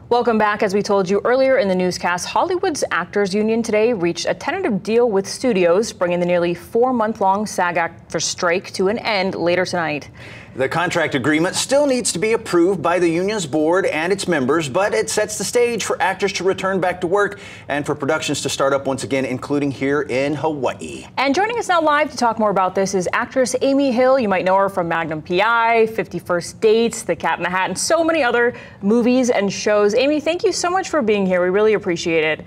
Welcome back. As we told you earlier in the newscast, Hollywood's Actors Union today reached a tentative deal with studios, bringing the nearly 4-month-long SAG-AFTRA strike to an end later tonight. The contract agreement still needs to be approved by the union's board and its members, but it sets the stage for actors to return back to work and for productions to start up once again, including here in Hawaii. And joining us now live to talk more about this is actress Amy Hill. You might know her from Magnum P.I., 50 First Dates, The Cat in the Hat, and so many other movies and shows. Amy, thank you so much for being here. We really appreciate it.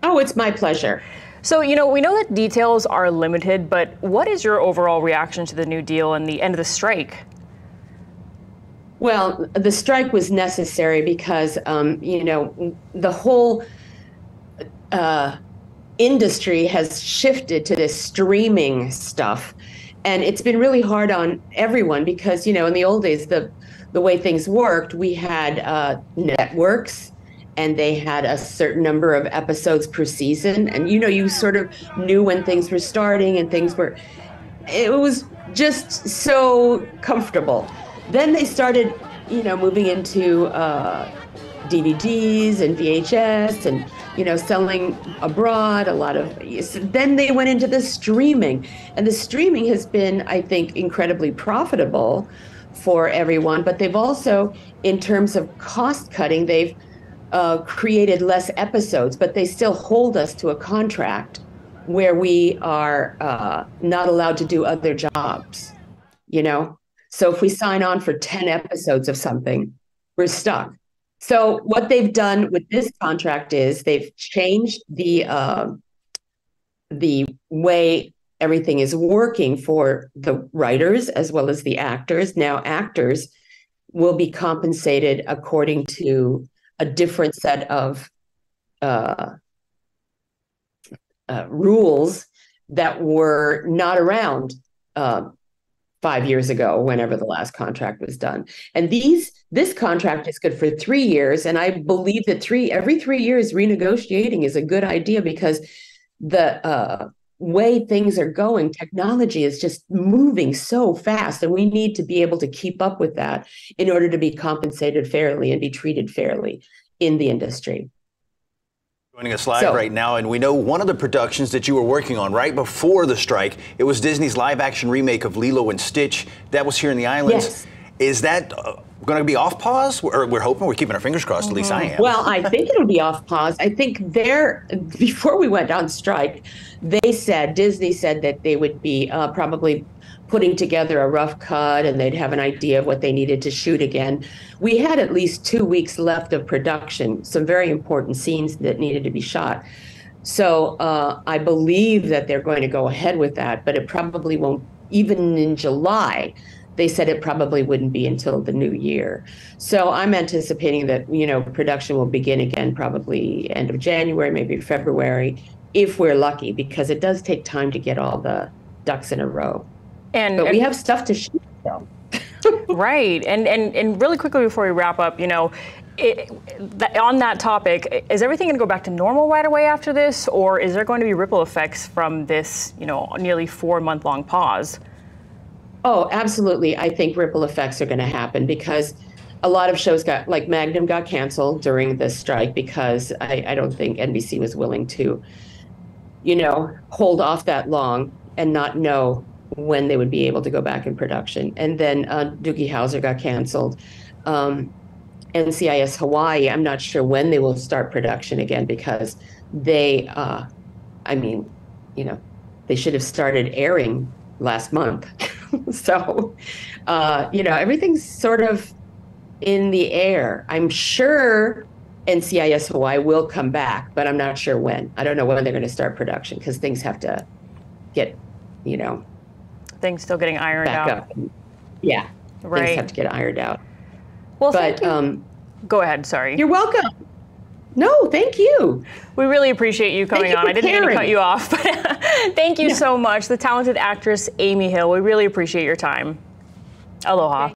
Oh, it's my pleasure. So, we know that details are limited, but what is your overall reaction to the new deal and the end of the strike? Well, the strike was necessary because, the whole industry has shifted to this streaming stuff. And it's been really hard on everyone because, in the old days, the way things worked, we had networks, and they had a certain number of episodes per season. And, you sort of knew when things were starting and it was just so comfortable. Then they started, moving into DVDs and VHS and, selling abroad then they went into the streaming. And the streaming has been, I think, incredibly profitable for everyone. But they've also, in terms of cost cutting, they've created less episodes, but they still hold us to a contract where we are not allowed to do other jobs, So if we sign on for 10 episodes of something, we're stuck. So what they've done with this contract is they've changed the way everything is working for the writers as well as the actors. Now actors will be compensated according to a different set of rules that were not around 5 years ago, whenever the last contract was done. And this contract is good for 3 years. And I believe that every 3 years renegotiating is a good idea because the way things are going, technology is just moving so fast, and we need to be able to keep up with that in order to be compensated fairly and be treated fairly in the industry. Joining us live right now, and we know one of the productions that you were working on right before the strike, it was Disney's live-action remake of Lilo and Stitch. That was here in the islands. Yes. Is that going to be off pause? We're hoping, we're keeping our fingers crossed, at least I am. Well, I think it'll be off pause. I think before we went on strike, Disney said that they would be probably putting together a rough cut and they'd have an idea of what they needed to shoot again. We had at least 2 weeks left of production, some very important scenes that needed to be shot. So I believe that they're going to go ahead with that, but it probably won't, even in July. They said it probably wouldn't be until the new year. So I'm anticipating that, production will begin again probably end of January, maybe February, if we're lucky, because it does take time to get all the ducks in a row. But we have stuff to shoot, though. Right. And really quickly before we wrap up, on that topic, is everything going to go back to normal right away after this? Or is there going to be ripple effects from this, nearly 4-month-long pause? Oh, absolutely. I think ripple effects are going to happen because a lot of shows like Magnum got canceled during the strike because I don't think NBC was willing to, hold off that long and not know when they would be able to go back in production. And then Doogie Howser got canceled. NCIS Hawaii, I'm not sure when they will start production again because they should have started airing last month. So, everything's sort of in the air. I'm sure NCIS Hawaii will come back, but I'm not sure when. I don't know when they're going to start production because things have to get, Things still getting ironed out. Up. Yeah, right. Things have to get ironed out. Well, thank you. Go ahead, sorry. You're welcome. No, thank you. We really appreciate you coming on. I didn't mean to cut you off. Thank you so much. The talented actress Amy Hill. We really appreciate your time. Aloha.